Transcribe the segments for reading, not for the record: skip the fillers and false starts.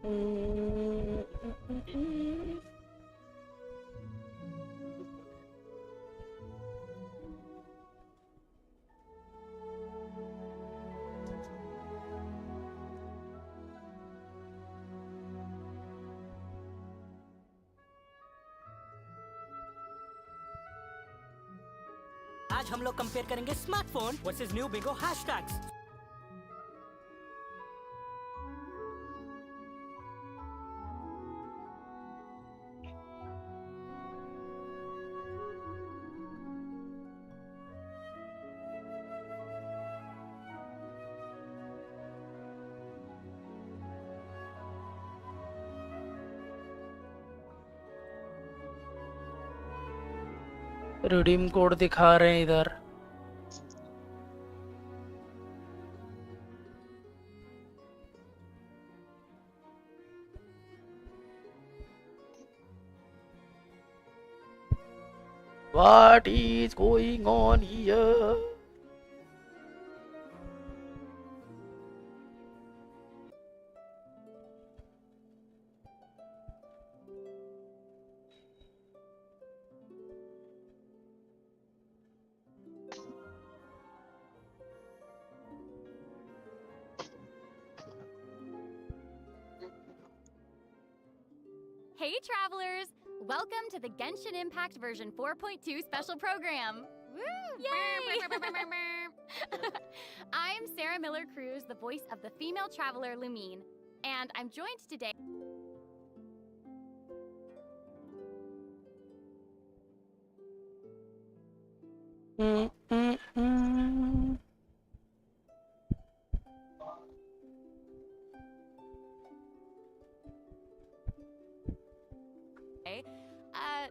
आज हम लोग कंपेयर करेंगे smartphone versus new Bingo hashtags. Redeem code दिखा रहे हैं इधर। What is going on here? Hey travelers! Welcome to the Genshin Impact version 4.2 special program! Woo! Yay! I'm Sarah Miller-Cruz, the voice of the female traveler Lumine, and I'm joined today...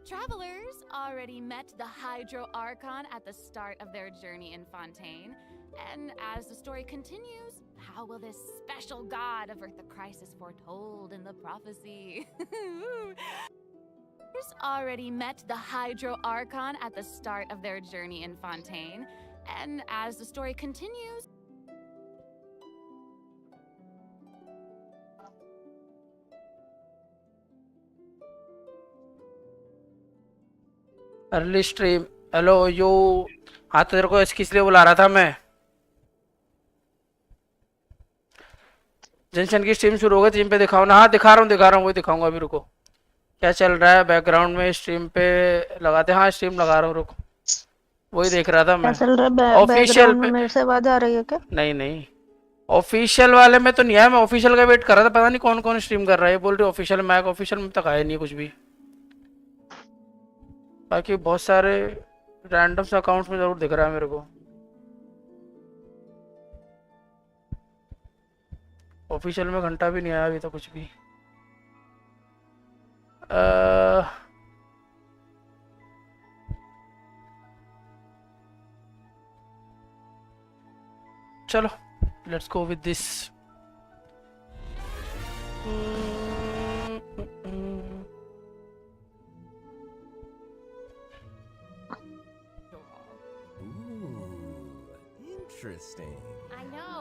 Travelers already met the Hydro Archon at the start of their journey in Fontaine. And as the story continues, how will this special god avert the crisis foretold in the prophecy? Travelers already met the Hydro Archon at the start of their journey in Fontaine. And as the story continues... early stream. Hello yo. हाँ तेरे को किस लिए बुला रहा था मैं? Junction की स्ट्रीम शुरू हो गई, स्ट्रीम पे दिखाओ ना। हाँ दिखा रहा हूँ वही दिखाऊंगा अभी। रुको, क्या चल रहा है बैकग्राउंड में? स्ट्रीम पे लगाते। हाँ स्ट्रीम लगा रहा हूँ, रुको वही देख रहा था मैं। ऑफिशियल पे मेरे से आवाज आ रही है क्या? नहीं ऑफिशियल वाले में तो नहीं आया। मैं ऑफिशियल का वेट कर रहा था, पता नहीं कौन कौन स्ट्रीम कर रहा है। बोल रही ऑफिशियल, मैं ऑफिशियल में तक आया नहीं कुछ भी। बाकी बहुत सारे रैंडम से अकाउंट्स में जरूर दिख रहा है मेरे को। ऑफिशियल में घंटा भी नहीं आया अभी तो कुछ भी। चलो let's go with this. Interesting. I know.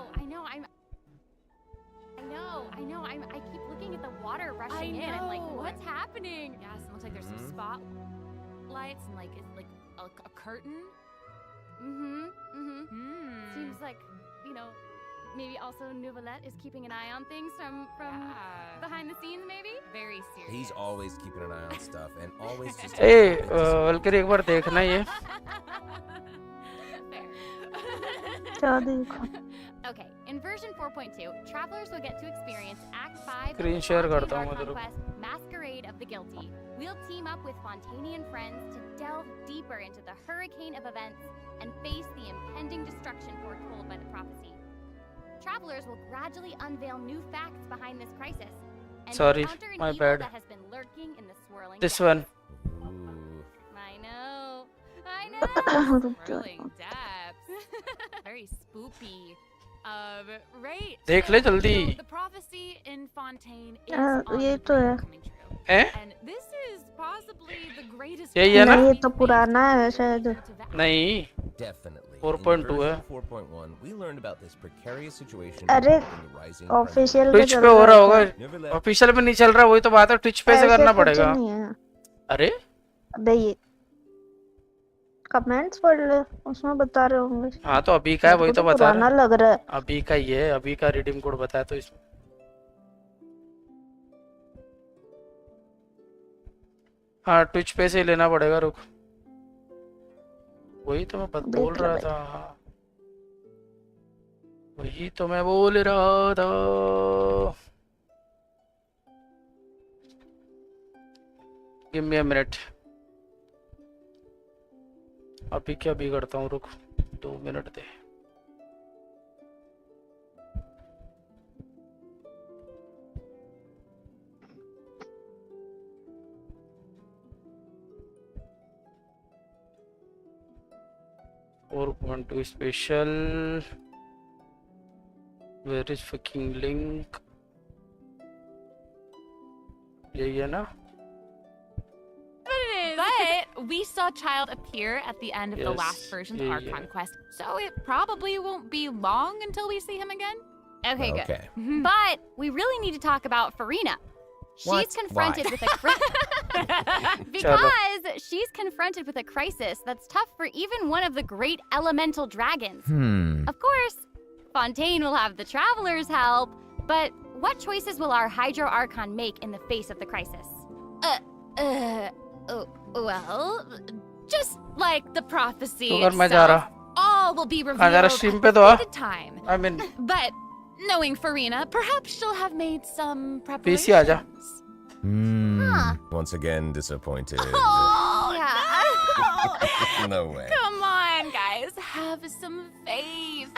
I keep looking at the water rushing in. I'm like, what's happening? Yes, it looks like there's some spotlights and like it's like a curtain. Seems like, maybe also Nouvelette is keeping an eye on things from behind the scenes, maybe? Very serious. He's always keeping an eye on stuff and always just... Hey, वल्कर एक बार देखना ये। क्या देखो? Okay, in version 4.2, travelers will get to experience Act 5 Screen of the share Fontaine करता हूँ मैं Archon तेरे को। quest, Masquerade of the Guilty. We'll team up with Fontanian friends to delve deeper into the hurricane of events and face the impending destruction foretold by the prophecy. Travelers will gradually unveil new facts behind this crisis and Sorry, encounter an my evil bad. that has been lurking in the swirling This depths. one. I know. Swirling depths. Very spoopy. Right. देख ले जल्दी। So the prophecy in Fontaine is on ये the तो है। brink of coming true. हैं? And this is possibly the greatest यही है ना? नहीं, ये तो पुराना है शायद। नहीं। Definitely. 4.2 है। 4.1, we learned about this precarious situation अरे, in the rising price. Official Twitch पे हो रहा होगा, ऑफिशियल पे नहीं चल रहा, वही तो बात है, ट्विच पे से करना पड़ेगा। अरे अबे ये कमेंट्स पढ़ ले, उसमें बता रहे होंगे। हाँ तो अभी का है, वही तो बता रहा पुराना लग रहा है। अभी का ये है, अभी का रिडीम कोड बताया तो इसमें। हाँ ट्विच पे से ही लेना पड़ेगा, रुक, वही तो मैं बोल रहा था, वही तो मैं बोल रहा था। गिव मी अ मिनट, अभी क्या बिगड़ता हूँ, रुक 2 मिनट दे। और 4.2 special, where is fucking link, यही है ना? But we saw Child appear at the end of the Yes, last version's yeah, Archon yeah. quest, so it probably won't be long until we see him again. Okay, good. Okay. But we really need to talk about Farina. What? She's confronted Why? with a because she's confronted with a crisis that's tough for even one of the great elemental dragons. Of course, Fontaine will have the travelers help, but what choices will our Hydro Archon make in the face of the crisis? Well, just like the prophecy तो अगर मैं जा itself, रहा, all will be कहाँ जा रहा, revealed stream at पे the तो आ, stated time. I mean But knowing Farina, perhaps she'll have made some PC आ जा। preparations. Once again disappointed. Oh, yeah. No way. Come on, guys, have some faith.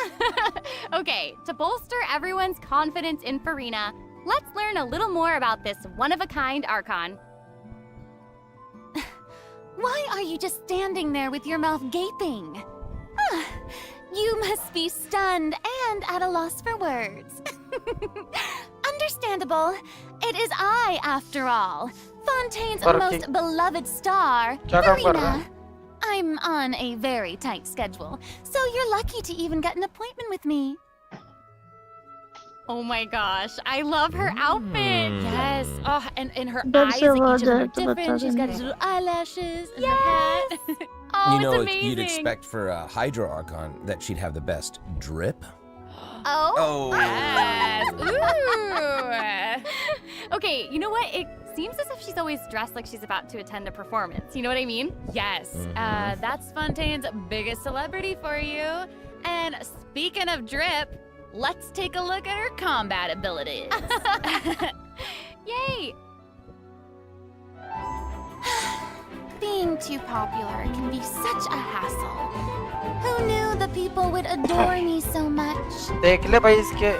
Okay, to bolster everyone's confidence in Farina, let's learn a little more about this one-of-a-kind Archon. Why are you just standing there with your mouth gaping? You must be stunned and at a loss for words. Understandable. It is I, after all. Fontaine's most beloved star, Farina. I'm on a very tight schedule, so you're lucky to even get an appointment with me. Oh my gosh, I love her outfit. Yes. Oh, and her That's eyes, so like, each of them are good. different. She's got these little eyelashes and Yes. her hat. Oh, You it's know, amazing. you'd expect for a Hydro Archon that she'd have the best drip. Oh. Yes. Ooh. Okay, you know what? It seems as if she's always dressed like she's about to attend a performance. You know what I mean? Yes. That's Fontaine's biggest celebrity for you. And speaking of drip, let's take a look at her combat abilities. Yay! Being too popular can be such a hassle. Who knew the people would adore me so much? देख ले भाई इसके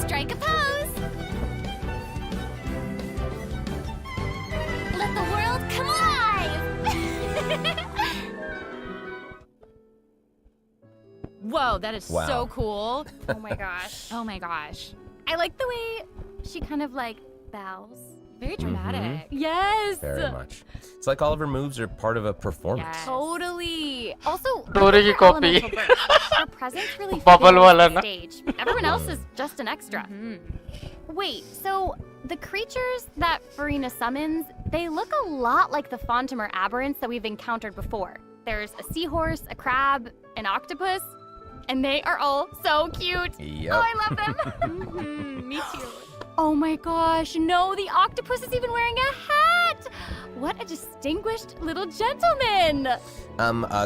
Strike a pose! Let the world come alive! Whoa, that is Wow. so cool. Oh my gosh. Oh my gosh. I like the way she kind of like bows. Very dramatic. Yes! Very much. It's like all of her moves are part of a performance. Yes. Totally. Also, डोरे की her copy elemental burst, her presence really bubble fills वाला the ना stage. Everyone else is just an extra. Wait, so the creatures that Farina summons, they look a lot like the Fontimer aberrants that we've encountered before. There's a seahorse, a crab, an octopus, and they are all so cute. Yep. Oh, I love them. Me too. Oh my gosh, no, the octopus is even wearing a hat! What a distinguished little gentleman!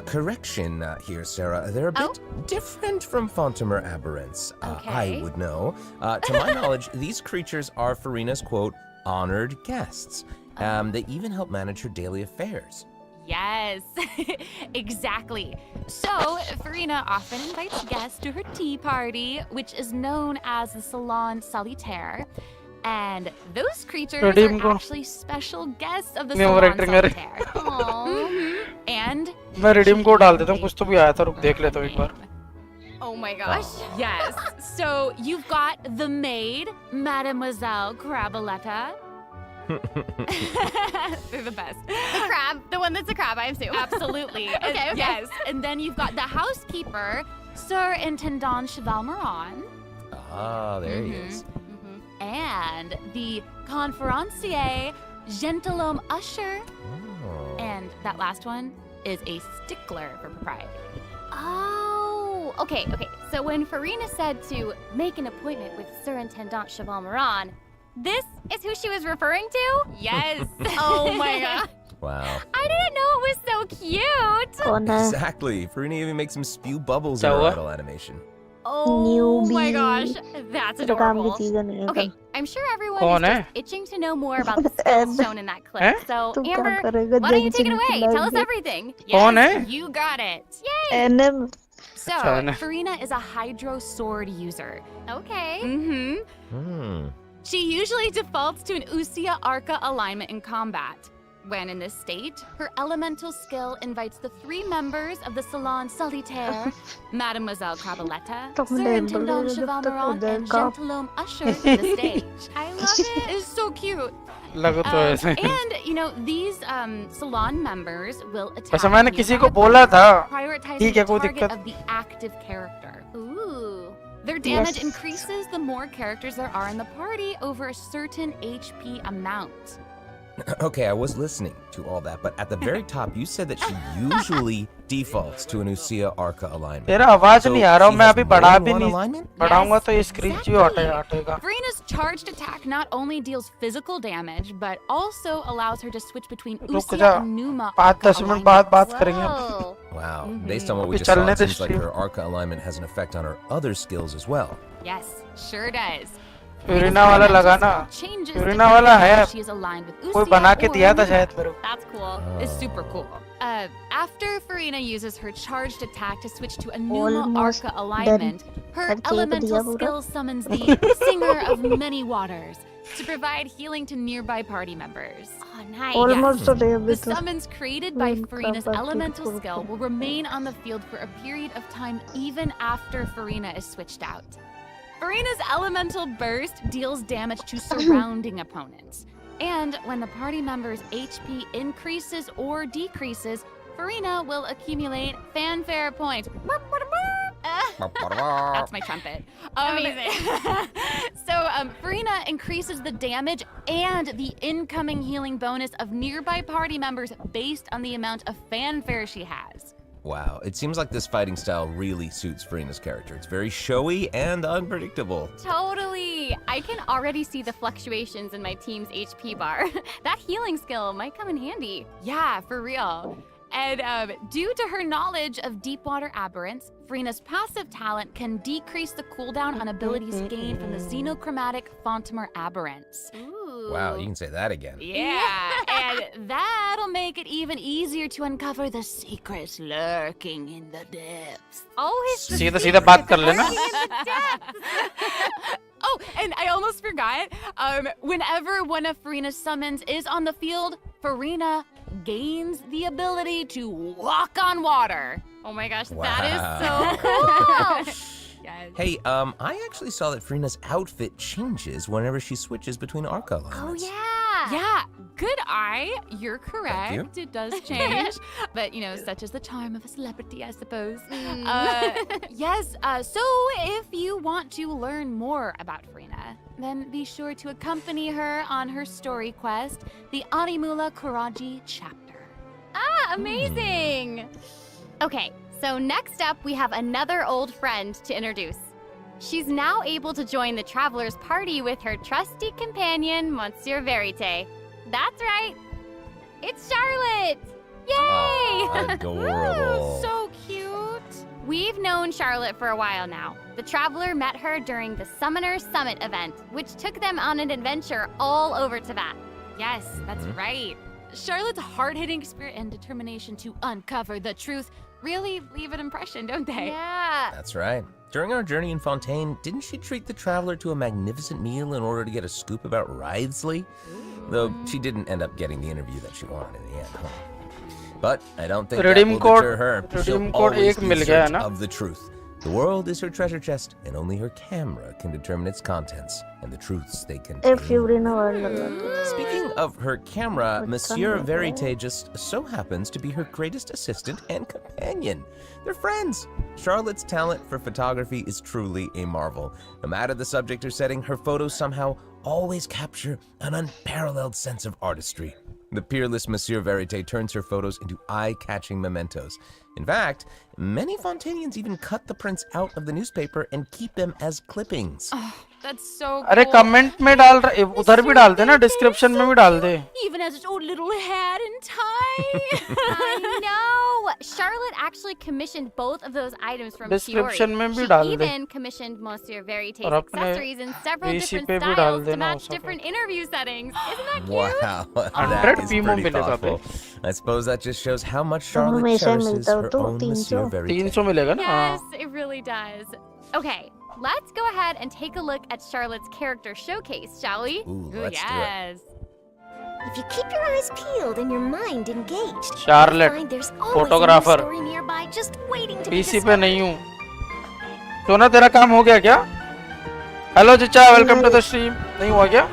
Correction here, Sarah. They're a bit different from Fontimer aberrants. I would know. To my knowledge, these creatures are Farina's, quote, honored guests. They even help manage her daily affairs. Yes, exactly. So, Farina often invites guests to her tea party, which is known as the Salon Solitaire. And those creatures are actually special guests of the Salon Solitaire. Aww. And मैं redeem code डाल देता हूँ, कुछ तो भी आया था, रुक देख लेता हूँ एक बार। Oh my gosh. Yes. So you've got the maid, Mademoiselle Crabaletta. They're the best. The crab, the one that's a crab, I assume. Absolutely. Okay. Yes. And then you've got the housekeeper, Sir Intendant Cheval Moran. Ah, there he is. And the conferencier, Gentilhomme Usher. Oh. And that last one is a stickler for propriety. Oh, okay. So when Farina said to make an appointment with Sir Intendant Cheval Moran, this is who she was referring to? Yes. Oh my god. Wow. I didn't know it was so cute. कौन है? Exactly. Farina even makes him spew bubbles in क्या her हुआ? idle animation. Oh my Newbie. gosh, that's तो काम की adorable. चीज़ें नहीं है Okay, I'm sure everyone कौन is है? just itching to know more about the skills shown in that clip. हैं? So, तू क्या Amber, करेगा why don't you take it Genshin away? Tell us खिलाएंगे? everything. कौन Yes, है? you got it. NM So, China. Farina is a hydro sword user. Okay. Mm-hmm. She usually defaults to an Usia Arca alignment in combat. When in this state, her elemental skill invites the 3 members of the Salon Solitaire, Mademoiselle Crabaletta, तुमने Sir Intendant बोला Cheval जब तक Moran, उधर and का Gentilhomme Usher to the stage. I love it. It's so cute. लगा तो ऐसे And, you know, these salon members will attack वैसे मैंने the किसी को opponent, बोला था prioritizing ठीक है, the कोई target दिक्कत of the active character. Ooh. Their damage Yes. increases the more characters there are in the party over a certain HP amount. Okay, I was listening to all that, but at the very top, you said that she usually defaults to an Usia Arca alignment. तेरा आवाज So नहीं आ रहा she मैं has अभी more बढ़ा than भी one नहीं alignment? बढ़ाऊंगा तो ये Yes, स्क्रीन exactly. चाहिए हटेगा Farina's charged attack not only deals physical damage, but also allows her to switch between रुक Usia जा and Numa 5-10 मिनट बाद बात करेंगे Whoa. Wow. Based on what we अभी just saw, चलने it they seems like stream her Arca alignment has an effect on her other skills as well. Yes, sure does. फ्यूरिना वाला लगा ना Changes फ्यूरिना वाला है depending on if she is aligned with कोई Usia बना के or दिया था Numa. शायद मेरे को That's cool. Is super cool. After Farina uses her charged attack to switch to a Numa Almost Arca alignment, her Had cake elemental diya pura. skill summons the Singer of Many Waters to provide healing to nearby party members. Oh, nice. Almost तो दे The अभी तो summons created by Hmm, Farina's kapat elemental ko. skill will remain on the field for a period of time even after Farina is switched out. Farina's elemental burst deals damage to surrounding opponents. And when the party member's HP increases or decreases, Farina will accumulate fanfare points. That's my trumpet. Amazing. Farina increases the damage and the incoming healing bonus of nearby party members based on the amount of fanfare she has. Wow. It seems like this fighting style really suits Farina's character. It's very showy and unpredictable. Totally. I can already see the fluctuations in my team's HP bar. That healing skill might come in handy. Yeah, for real. And due to her knowledge of deepwater aberrants, Farina's passive talent can decrease the cooldown on abilities gained from the xenochromatic Fontamer aberrants. Ooh. Wow, you can say that again. Yeah, and that'll make it even easier to uncover the secrets lurking in the depths. Always the सीधा सीधा बात कर लेना lurking in the depths. Oh, and I almost forgot. Whenever one of Farina's summons is on the field, Farina gains the ability to walk on water. Oh my gosh, Wow. that is so cool. Yes. Hey, I actually saw that Farina's outfit changes whenever she switches between Arca Oh alignments. yeah. Yeah, good eye. You're correct. you. It does change. But, you know, such is the charm of a celebrity, I suppose. Yes, so if you want to learn more about Farina, then be sure to accompany her on her story quest, the Animula Kuraji chapter. Ah, amazing. Okay, so next up we have another old friend to introduce. She's now able to join the traveler's party with her trusty companion, Monsieur Verite. That's right. It's Charlotte. Yay! Adorable. So cute. We've known Charlotte for a while now. The traveler met her during the Summoner Summit event, which took them on an adventure all over Tibet. Yes, that's right. Charlotte's hard-hitting spirit and determination to uncover the truth really leave an impression, don't they? Yeah. That's right. During our journey in Fontaine, didn't she treat the traveler to a magnificent meal in order to get a scoop about Wriothesley? Though she didn't end up getting the interview that she wanted in the end, huh? But I don't think that Redeem will code- deter her. redeem She'll code always एक be mill in गया है search ना? of the truth. The world is her treasure chest, and only her camera can determine its contents and the truths they a contain. Furina world लगा Speaking of her camera, What's Monsieur on it? Verite just so happens to be her greatest assistant and companion. They're friends. Charlotte's talent for photography is truly a marvel. No matter the subject or setting, her photos somehow always capture an unparalleled sense of artistry. The peerless Monsieur Verite turns her photos into eye-catching mementos. In fact, many Fontanians even cut the prints out of the newspaper and keep them as clippings. That's so अरे cool. Comment में डाल रहे उधर भी डाल दे ना description में भी डाल दे Even has its own little hat and tie. I know. Charlotte actually commissioned both of those items from Description Fiore. में भी She डाल दे even commissioned Monsieur Verite's और अपने accessories in several VC different पे भी डाल styles to देना match उस पे। different interview settings. Isn't that cute? Wow, that 100 is PMO pretty मिलेगा बे thoughtful. I suppose that just shows how much तो Charlotte हमेशा cherishes मिलता हो her तो own 300 Monsieur Verite. 300 मिलेगा ना Yes, हाँ it really does. Okay, let's go ahead and take a look at Charlotte's character showcase, shall we? Ooh, Ooh, let's do it. yes. If you keep your eyes peeled and your mind engaged, you'll Charlotte, find there's always photographer. a new story nearby just waiting to be PC पे discovered. नहीं हूँ तो ना तेरा काम हो गया क्या हेलो चिचा वेलकम टू द स्ट्रीम नहीं हुआ क्या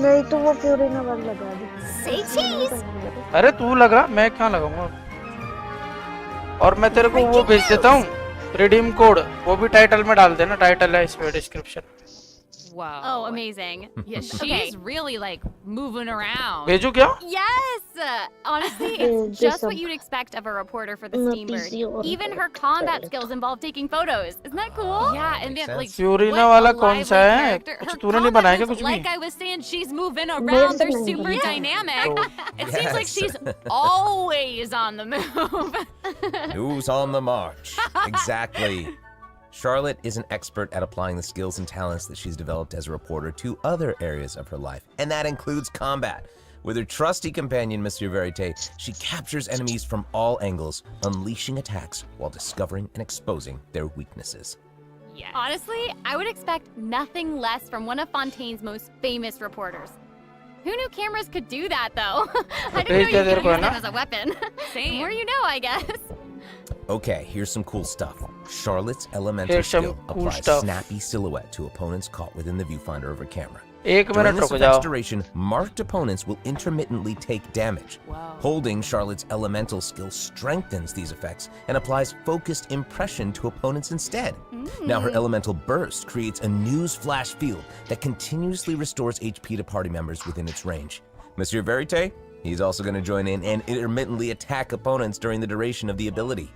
नहीं तो वो फ्यूरिना वर्ल्ड लगा दी Say cheese. अरे तू लगा मैं क्या लगाऊंगा और मैं तेरे को वो भेज देता हूँ रिडीम कोड वो भी टाइटल में डाल देना टाइटल है इसमें description Whoa. Oh, amazing. Yeah, she's Okay. really like moving around. भेजू क्या Yes! Honestly, Yeah, it's just what some- you'd expect of a reporter for the No, Steambird. PC or Even her combat skills involve taking photos. Isn't that cool? Yeah, and Makes then like sense. फ्यूरिना what वाला a कौन सा lively है character. कुछ Her तूने नहीं combat बनाया क्या moves, कुछ भी like I was saying, she's moving मेरे around. से They're नहीं super बना। dynamic. तो It seems like Yes. she's always on the move. Who's on the march? Exactly. Charlotte is an expert at applying the skills and talents that she's developed as a reporter to other areas of her life, and that includes combat. With her trusty companion, Monsieur Verite, she captures enemies from all angles, unleashing attacks while discovering and exposing their weaknesses. Yeah. Honestly, I would expect nothing less from one of Fontaine's most famous reporters. Who knew cameras could do that, though? I didn't know भेज you they could तेरे को, use है them ना? as a weapon. The Same. more you know, I guess. Okay, here's some cool stuff. Charlotte's elemental Here's some skill cool applies stuff. snappy silhouette to opponents caught within the viewfinder of her camera. एक During minute this रुक effect's जाओ duration, marked opponents will intermittently take damage. Wow. Holding Charlotte's elemental skill strengthens these effects and applies focused impression to opponents instead. Now her elemental burst creates a news flash field that continuously restores HP to party members within its range. Monsieur Verite, he's also going to join in and intermittently attack opponents during the duration of the ability.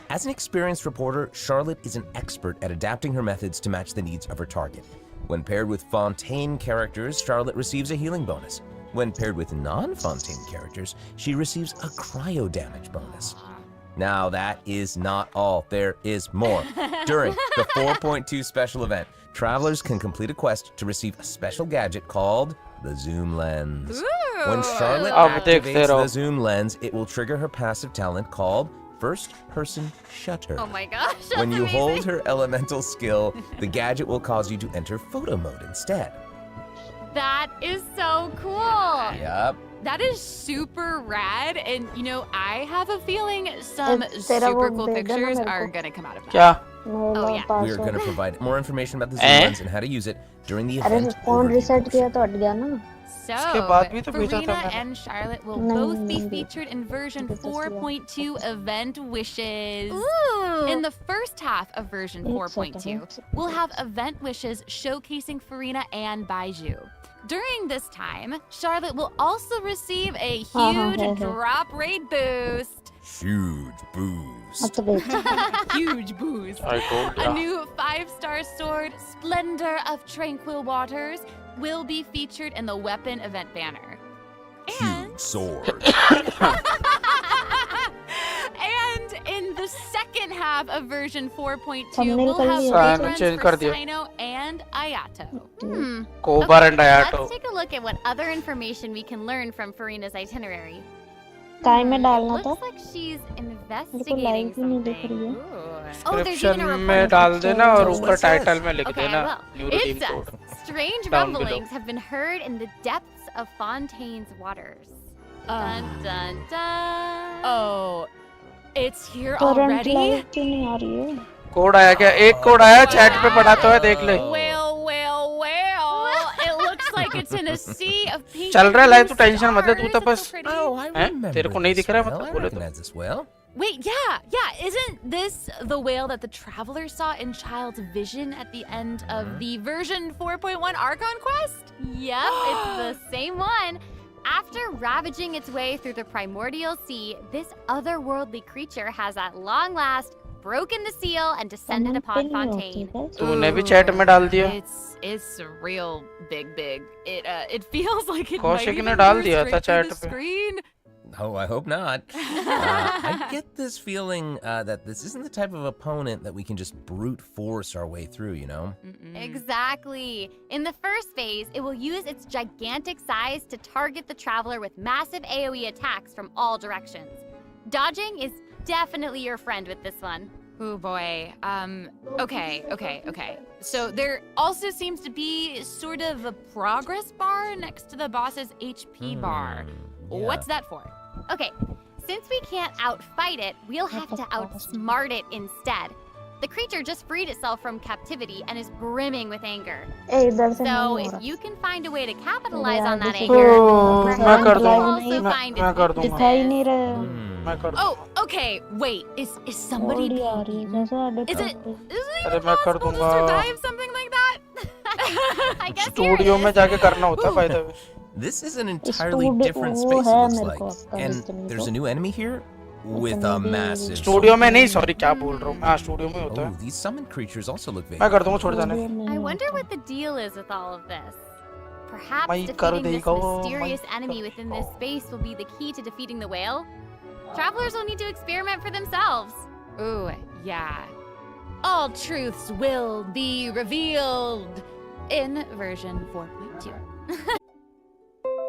As an experienced reporter, Charlotte is an expert at adapting her methods to match the needs of her target. When paired with Fontaine characters, Charlotte receives a healing bonus. When paired with non-Fontaine characters, she receives a cryo damage bonus. Now that is not all. There is more. During the 4.2 special event, travelers can complete a quest to receive a special gadget called the Zoom Lens. When Charlotte अब देखते activates रहो। the Zoom Lens, it will trigger her passive talent called First Person Shutter. Oh my gosh, that's When you amazing. hold her elemental skill, the gadget will cause you to enter photo mode instead. That is so cool. Yup. That is super rad, and you know, I have a feeling some तेरा वो super cool भेजना pictures मेरे are को। gonna come out of that. क्या Oh, yeah. We are going to provide more information about the Zoom Eh? Lens and how to use it during the अरे event phone overview reset portion. किया तो हट गया ना So, इसके बाद भी तो भेजा था Farina मैंने। and Charlotte will नहीं, both be नहीं, featured in version This is the one. 4.2 Event Wishes. Ooh. In the first half of version एक 4.2, second. we'll have Event Wishes showcasing Farina and Baiju. During this time, Charlotte will also receive a huge है। drop rate boost. Huge boost. अब तो भेज Huge boost. I told A ya. new 5-star sword, Splendor of Tranquil Waters, will be featured in the weapon event banner. Huge sword. And in the second half of version 4.2, Thumbnail we'll कर have दिया। reruns Change for कर दिया। Sino and Ayato. कोबर and आयाटो Let's take a look at what other information we can learn from Farina's itinerary. काय में डालना था Looks like she's investigating live ही नहीं दिख something. रही है Oh, they're doing a description report. में डाल देना और That's ऊपर what it says. टाइटल में लिख Okay, I देना will. New It redeem says, code strange Down below. rumblings have been heard in the depths of Fontaine's waters. Dun dun dun. Oh, It's here current already? Live क्यों नहीं आ रही है? Code आया क्या? एक code आया, chat पे पढ़ा तो है, देख ले। Well. It looks like it's in a sea of pink. चल रहा है लाइव, तू टेंशन मत ले, तू तो stars. बस It's so pretty. Oh, I हैं? remember तेरे को नहीं this दिख रहा है whale. मतलब I बोले तो। recognize this whale. Wait, yeah. Isn't this the whale that the traveler saw in Child's vision at the end of the version 4.1 Archon quest? Yep, it's the same one. After ravaging its way through the primordial sea, this otherworldly creature has at long last broken the seal and descended upon Fontaine. तूने भी chat में डाल दिया। It's real big. It feels like it might Kaushik ने even डाल go दिया था straight through chat the पे। screen. Oh, I hope not. I get this feeling that this isn't the type of opponent that we can just brute force our way through, you know? Exactly. In the first phase, it will use its gigantic size to target the traveler with massive AoE attacks from all directions. Dodging is definitely your friend with this one. Oh boy. Okay. So there also seems to be sort of a progress bar next to the boss's HP bar. Yeah. What's that for? Okay, since we can't outfight it, we'll have to outsmart it instead. The creature just freed itself from captivity and is brimming with anger. ए इधर से So नहीं हो if रहा। you can find a way to capitalize on that Oh, anger, मैं perhaps कर you'll दूंगा। also find मैं its कर दूंगा। दिखाई weaknesses. नहीं रहा। मैं कर दूंगा। Oh, okay. Wait. Is somebody थोड़ी आ रही being है eaten? जैसे आधे Is कर it दे। अरे even मैं कर possible to दूंगा। survive something like that? I guess here it studio में is. जाके करना होता है by the way. This is an entirely Studio- different वो space, है it looks मेरे like. को आपका And इतनी there's तो। a new enemy here with a इतनी भी- massive... स्टूडियो में नहीं, सॉरी क्या बोल रहा हूँ मैं। हाँ स्टूडियो में होता Oh, है। these summoned creatures also look मैं very... कर दूंगा, छोड़ जाने। स्टूडियो में I नहीं wonder होता। what the deal is with all of this. Perhaps मैं कर defeating this देगा वो, mysterious मैं enemy कर within this space will be the key to defeating the whale. Travelers will need to experiment for themselves. Ooh, yeah. All truths will be revealed in version 4.2.